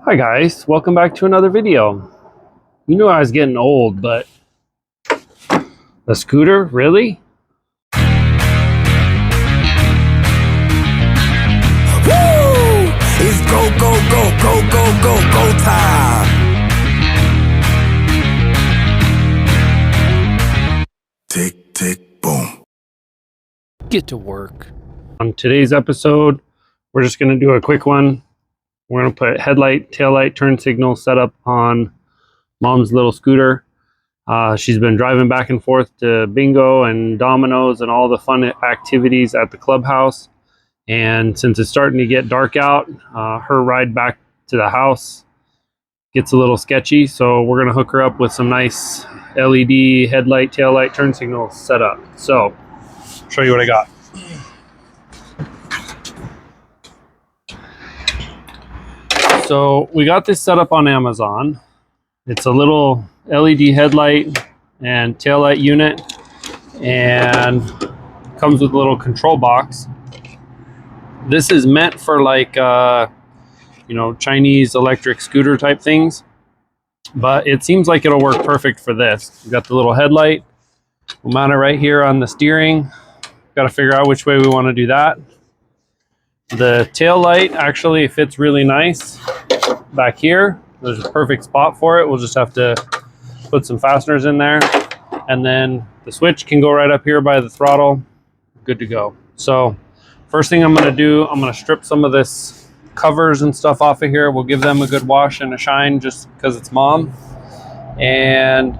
Hi guys, welcome back to another video. You knew I was getting old, but a scooter, really? Woo! It's go, go, go, go, go, go, go time. Tick, tick, boom. Get to work. On today's episode, we're just going to do a quick one. We're going to put headlight, taillight, turn signal setup on Mom's little scooter. She's been driving back and forth to bingo and dominoes and all the fun activities at the clubhouse. And since it's starting to get dark out, her ride back to the house gets a little sketchy. So we're going to hook her up with some nice LED headlight, taillight, turn signal setup. So I'll show you what I got. So we got this set up on Amazon. It's a little LED headlight and taillight unit, and comes with a little control box. This is meant for like Chinese electric scooter type things, but it seems like it'll work perfect for this. We've got the little headlight. We'll mount it right here on the steering. Got to figure out which way we want to do that. The tail light actually fits really nice back here. There's a perfect spot for it. We'll just have to put some fasteners in there, and then the switch can go right up here by the throttle. Good to go. So first thing I'm going to do, I'm going to strip some of this covers and stuff off of here. We'll give them a good wash and a shine just because it's Mom, and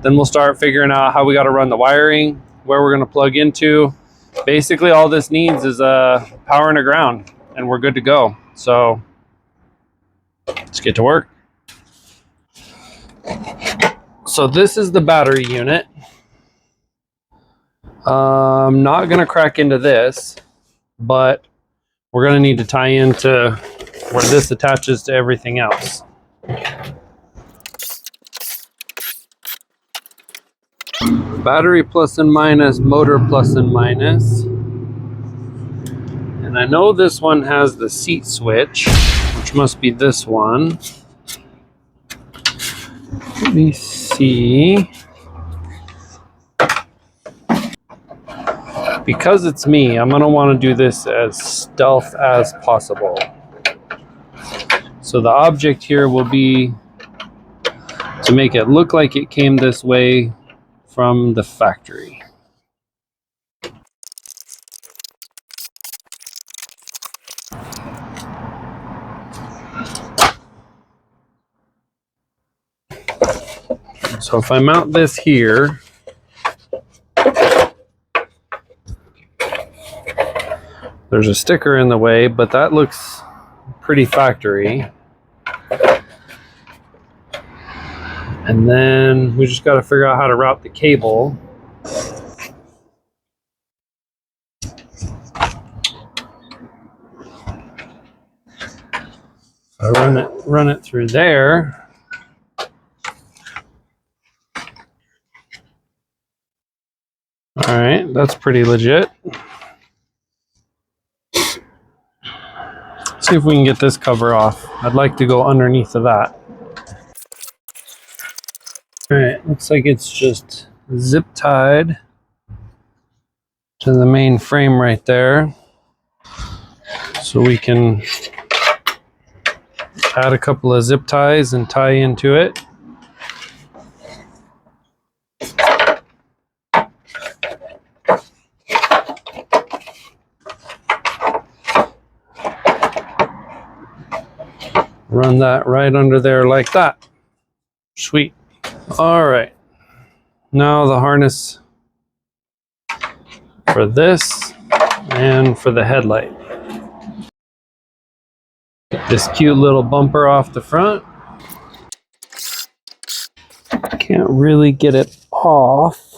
then we'll start figuring out how we got to run the wiring, where we're going to plug into. Basically all this needs is a power and a ground, and we're good to go. So let's get to work. So this is the battery unit. I'm not going to crack into this, but we're going to need to tie into where this attaches to everything else. Battery plus and minus, motor plus and minus. And I know this one has the seat switch, which must be this one. Let me see. Because it's me, I'm going to want to do this as stealth as possible. So the object here will be to make it look like it came this way from the factory. So if I mount this here, there's a sticker in the way, but that looks pretty factory. And then we just got to figure out how to route the cable. I run it through there. All right, that's pretty legit. Let's see if we can get this cover off. I'd like to go underneath of that. All right, looks like it's just zip tied to the main frame right there. So we can add a couple of zip ties and tie into it. Run that right under there like that. Sweet. All right. Now the harness for this and for the headlight. This cute little bumper off the front. Can't really get it off.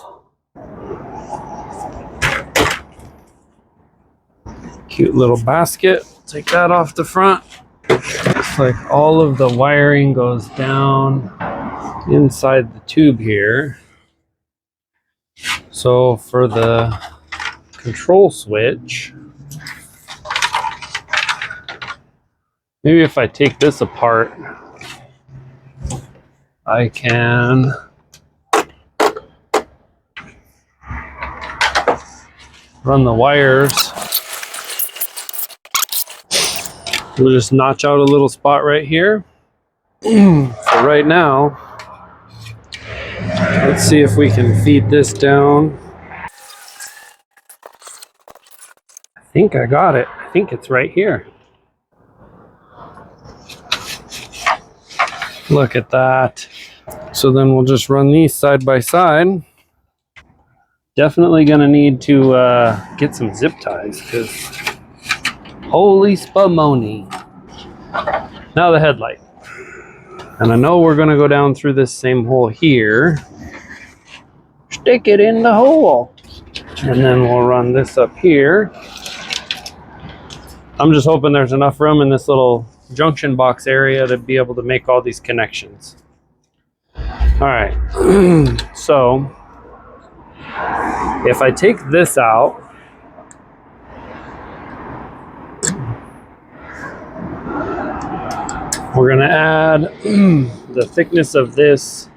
Cute little basket. Take that off the front. Looks like all of the wiring goes down inside the tube here. So for the control switch, Maybe if I take this apart, I can run the wires. We'll just notch out a little spot right here. So right now, let's see if we can feed this down. I think I got it. I think it's right here. Look at that. So then we'll just run these side by side. Definitely gonna need to get some zip ties, because holy spumoni. Now the headlight. And I know we're gonna go down through this same hole here. Stick it in the hole. And then we'll run this up here. I'm just hoping there's enough room in this little junction box area to be able to make all these connections. All right, so if I take this out, we're gonna add the thickness of this.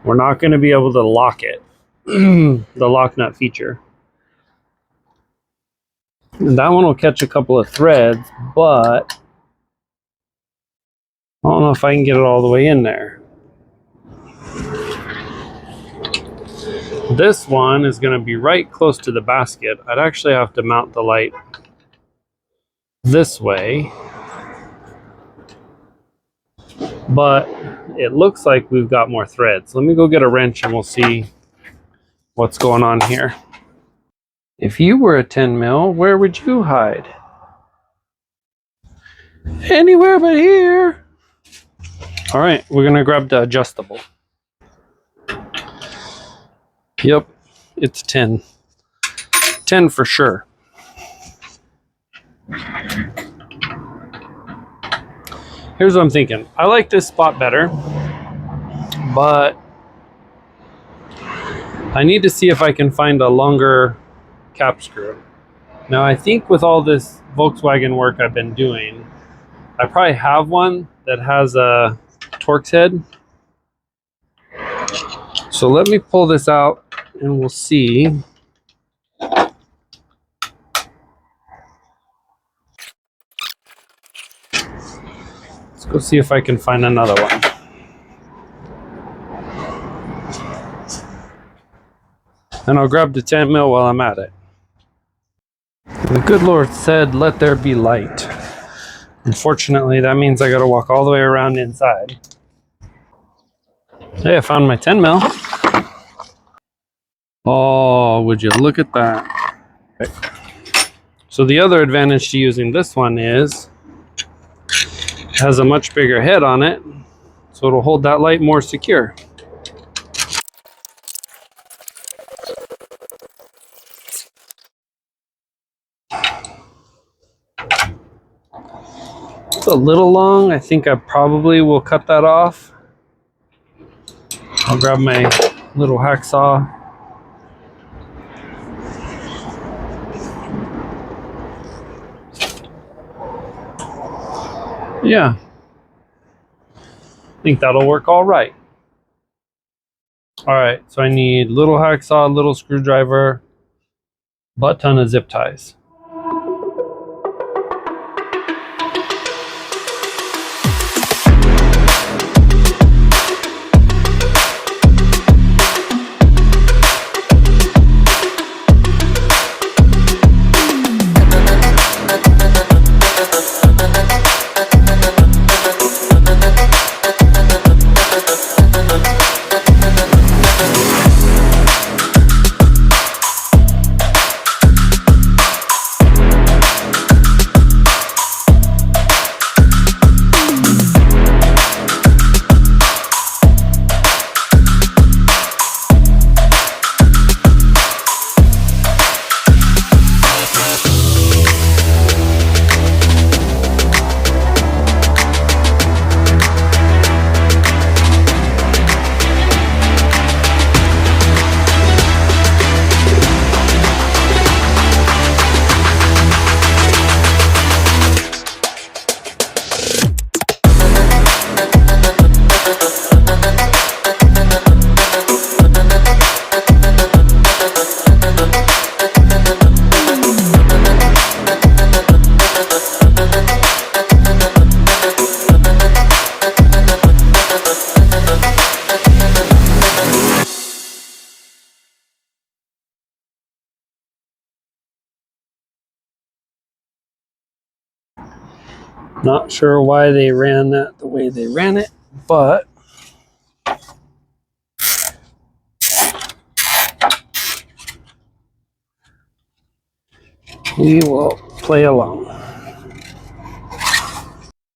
We're not gonna be able to lock it, the lock nut feature. And that one will catch a couple of threads, but I don't know if I can get it all the way in there. This one is going to be right close to the basket. I'd actually have to mount the light this way. But it looks like we've got more threads. Let me go get a wrench and we'll see what's going on here. If you were a 10 mil, where would you hide? Anywhere but here. All right, we're gonna grab the adjustable. Yep, it's 10. 10 for sure. Here's what I'm thinking. I like this spot better, but I need to see if I can find a longer cap screw. Now I think with all this Volkswagen work I've been doing, I probably have one that has a Torx head. So let me pull this out and we'll see. Let's go see if I can find another one. And I'll grab the 10 mil while I'm at it. The good Lord said, let there be light. Unfortunately, that means I gotta walk all the way around inside. Hey, I found my 10 mil. Oh, would you look at that? Okay. So the other advantage to using this one is it has a much bigger head on it, so it'll hold that light more secure. It's a little long. I think I probably will cut that off. I'll grab my little hacksaw. Yeah, I think that'll work all right. All right, so I need little hacksaw, little screwdriver, butt ton of zip ties. Not sure why they ran that the way they ran it, but we will play along.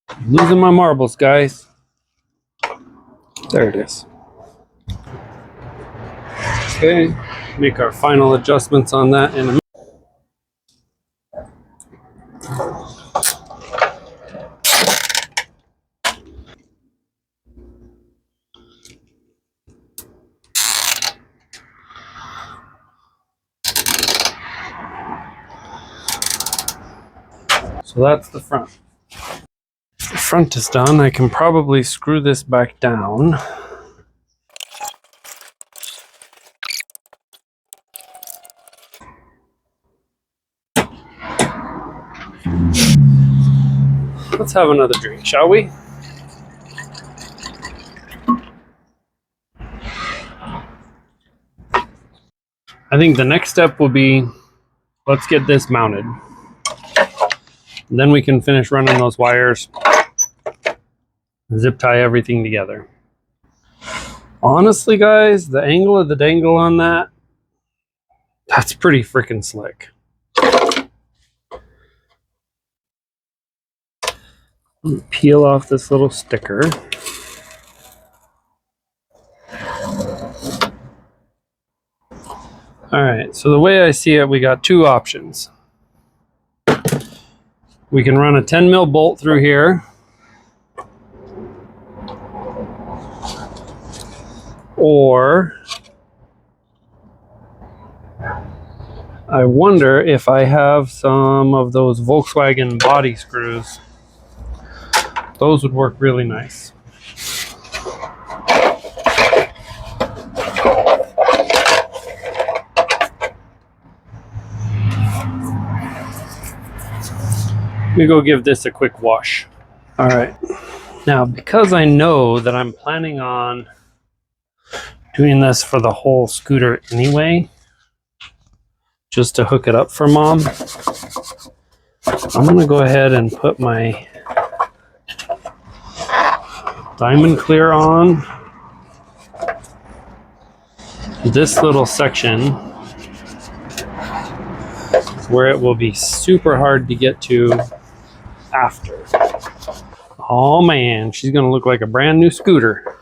I'm losing my marbles, guys. There it is. Okay, make our final adjustments on that in a minute. So that's the front. The front is done. I can probably screw this back down. Let's have another drink, shall we? I think the next step will be, let's get this mounted. And then we can finish running those wires, zip tie everything together. Honestly, guys, the angle of the dangle on that, that's pretty freaking slick. Peel off this little sticker. All right, so the way I see it, we got two options. We can run a 10 mil bolt through here, or I wonder if I have some of those Volkswagen body screws. Those would work really nice. Let me go give this a quick wash. All right, now because I know that I'm planning on doing this for the whole scooter anyway, just to hook it up for Mom, I'm gonna go ahead and put my diamond clear on this little section where it will be super hard to get to after. Oh man, she's gonna look like a brand new scooter.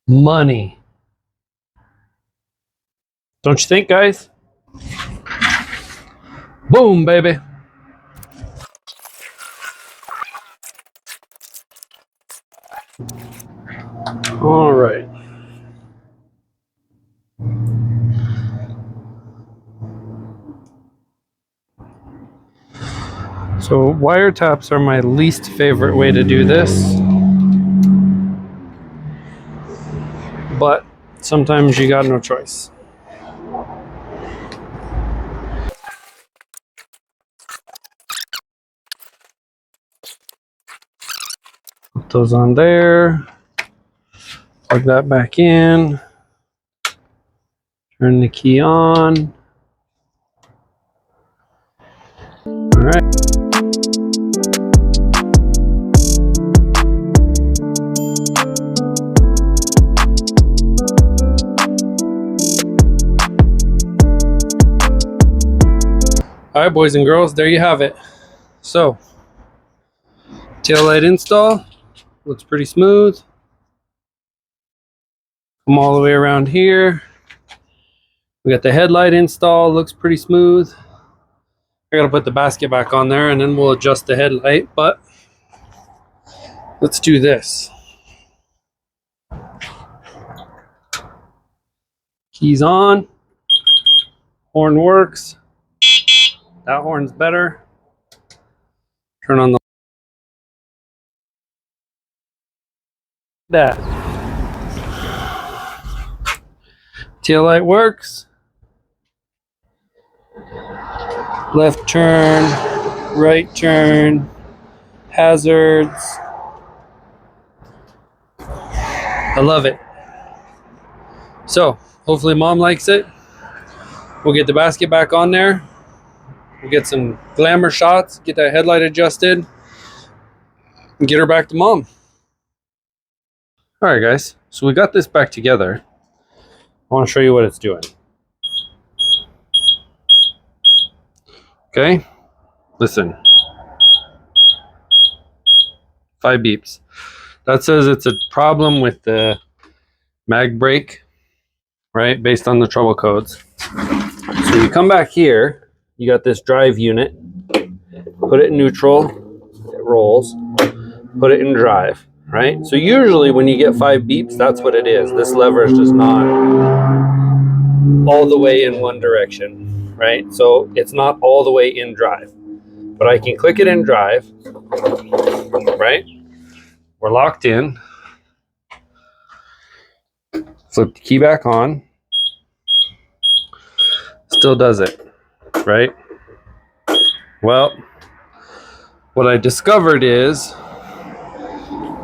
Money. Don't you think, guys? Boom, baby. All right. So wire taps are my least favorite way to do this, but sometimes you got no choice. Put those on there, plug that back in, turn the key on. All right. All right, boys and girls, there you have it. So, taillight install looks pretty smooth. Come all the way around here. We got the headlight install, looks pretty smooth. I gotta put the basket back on there and then we'll adjust the headlight, but let's do this. Keys on, horn works. That horn's better. Turn on the That taillight works. Left turn, right turn, hazards. I love it. So hopefully mom likes it. We'll get the basket back on there. We'll get some glamour shots, get that headlight adjusted, and get her back to mom. All right, guys. So we got this back together. I want to show you what it's doing. Okay. Listen. 5 beeps. That says it's a problem with the mag brake, right? Based on the trouble codes. So you come back here, you got this drive unit, put it in neutral, it rolls, put it in drive, right? So usually when you get 5 beeps, that's what it is. This lever is just not all the way in one direction, right? So it's not all the way in drive, but I can click it in drive, right? We're locked in. Flip the key back on. Still does it, right? Well, what I discovered is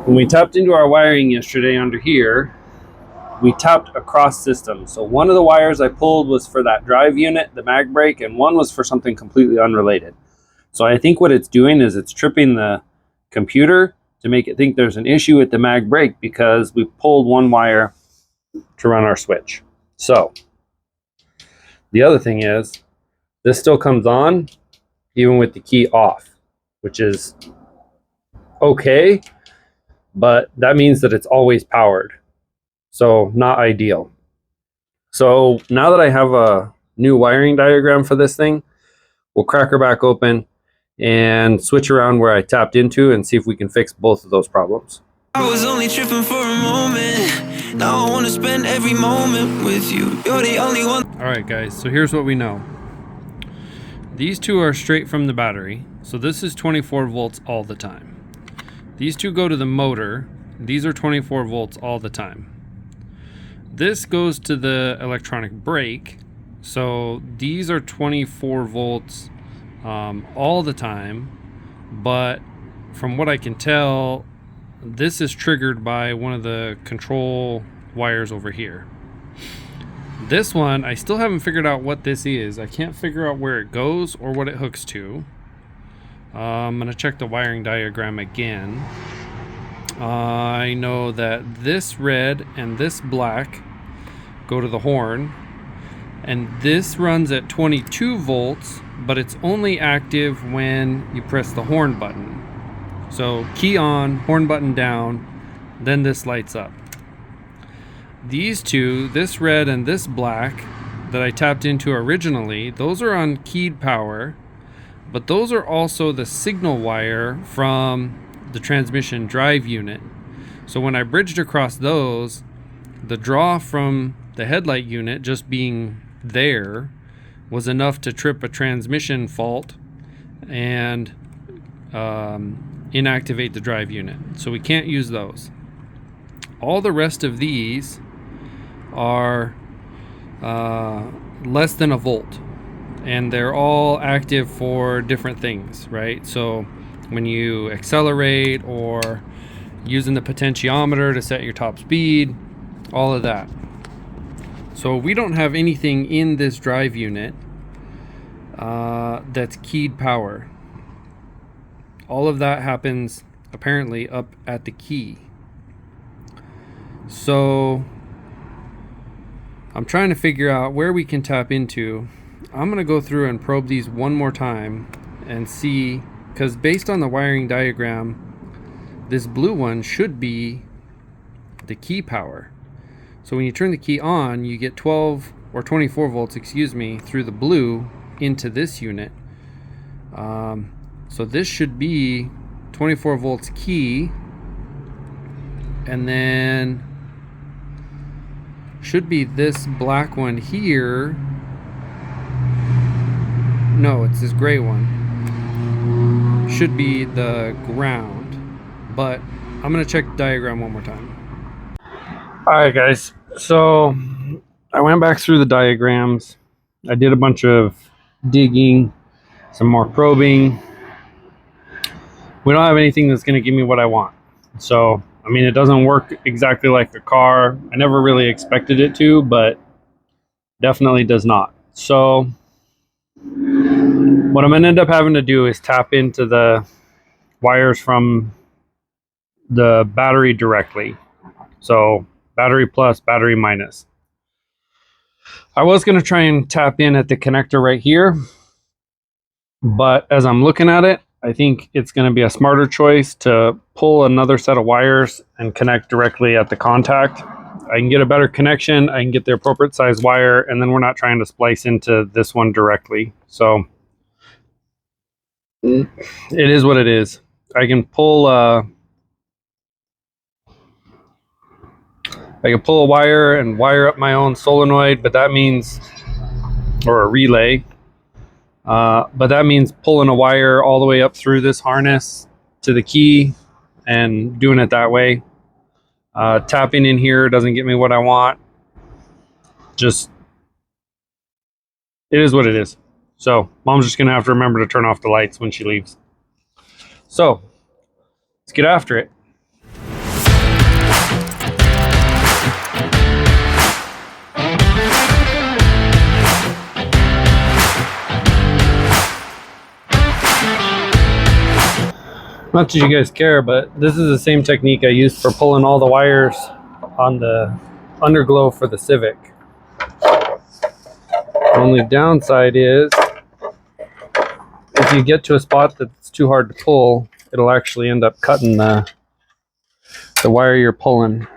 when we tapped into our wiring yesterday under here, we tapped across systems. So one of the wires I pulled was for that drive unit, the mag brake, and one was for something completely unrelated. So I think what it's doing is it's tripping the computer to make it think there's an issue with the mag brake because we pulled one wire to run our switch. So the other thing is this still comes on even with the key off, which is okay, but that means that it's always powered. So not ideal. So now that I have a new wiring diagram for this thing, we'll crack her back open and switch around where I tapped into and see if we can fix both of those problems. I was only tripping for a moment. Now I want to spend every moment with you. You're the only one. All right, guys, so here's what we know. These two are straight from the battery. So this is 24 volts all the time. These two go to the motor. These are 24 volts all the time. This goes to the electronic brake. So these are 24 volts all the time. But from what I can tell, this is triggered by one of the control wires over here. This one, I still haven't figured out what this is. I can't figure out where it goes or what it hooks to. I'm going to check the wiring diagram again. I know that this red and this black go to the horn. And this runs at 22 volts, but it's only active when you press the horn button. So key on, horn button down, then this lights up. These two, this red and this black that I tapped into originally, those are on keyed power, but those are also the signal wire from the transmission drive unit. So when I bridged across those, the draw from the headlight unit just being there was enough to trip a transmission fault and inactivate the drive unit. So we can't use those. All the rest of these are less than a volt, and they're all active for different things, right? So when you accelerate or using the potentiometer to set your top speed, all of that. So we don't have anything in this drive unit that's keyed power. All of that happens apparently up at the key. So I'm trying to figure out where we can tap into. I'm going to go through and probe these one more time and see, because based on the wiring diagram, this blue one should be the key power. So when you turn the key on, you get 12 or 24 volts, excuse me, through the blue into this unit. So this should be 24 volts key, and then should be this black one here. No, it's this gray one. Should be the ground, but I'm gonna check the diagram one more time. All right, guys. So I went back through the diagrams. I did a bunch of digging, some more probing. We don't have anything that's going to give me what I want. So, I mean, it doesn't work exactly like a car. I never really expected it to, but definitely does not. So what I'm going to end up having to do is tap into the wires from the battery directly. So battery plus, battery minus. I was going to try and tap in at the connector right here, but as I'm looking at it, I think it's going to be a smarter choice to pull another set of wires and connect directly at the contact. I can get a better connection, I can get the appropriate size wire, and then we're not trying to splice into this one directly. So it is what it is. I can pull a wire and wire up my own solenoid, but that means, or a relay, but that means pulling a wire all the way up through this harness to the key and doing it that way. Tapping in here doesn't get me what I want. Just, it is what it is. So mom's just gonna have to remember to turn off the lights when she leaves. So let's get after it. Not that you guys care, but this is the same technique I used for pulling all the wires on the underglow for the Civic. Only downside is if you get to a spot that's too hard to pull, it'll actually end up cutting the wire you're pulling.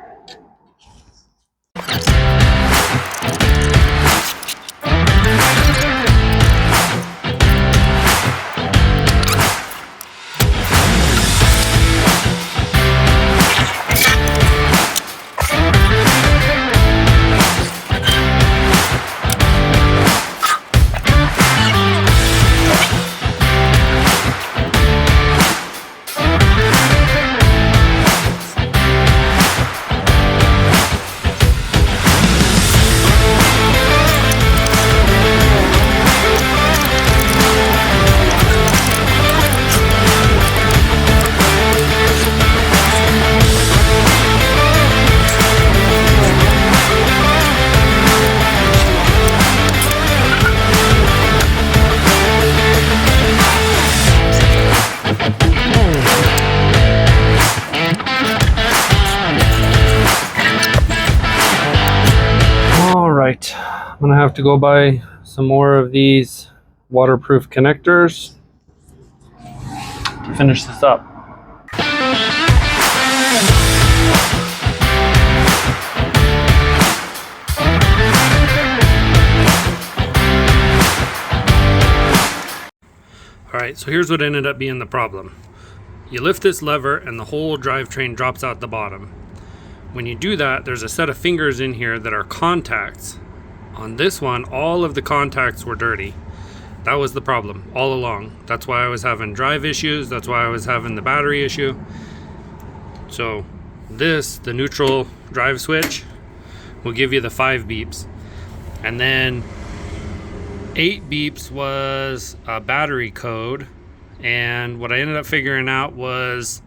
Alright, I'm gonna have to go buy some more of these waterproof connectors to finish this up. Alright, so here's what ended up being the problem. You lift this lever and the whole drivetrain drops out the bottom. When you do that, there's a set of fingers in here that are contacts. On this one, all of the contacts were dirty. That was the problem all along. That's why I was having drive issues. That's why I was having the battery issue. So this, the neutral drive switch, will give you the 5 beeps. And then 8 beeps was a battery code. And what I ended up figuring out was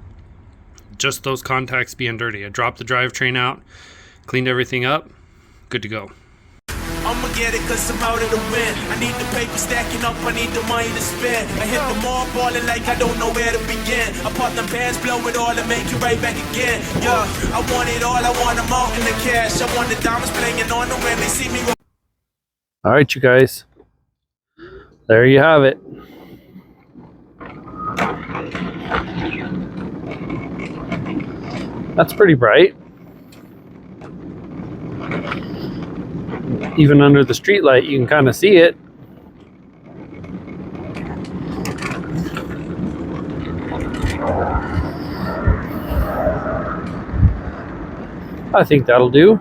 just those contacts being dirty. I dropped the drivetrain out, cleaned everything up, good to go. I'ma get it cause I'm out of the win. I need the paper stacking up, I need the money to spend. I hit the mall balling like I don't know where to begin. I pop them bands, blow it all and make it right back again. Yeah, I want it all, I want them all in the cash. I want the diamonds playing on them when they see me. Alright, you guys, there you have it. That's pretty bright. Even under the street light, you can kind of see it. I think that'll do.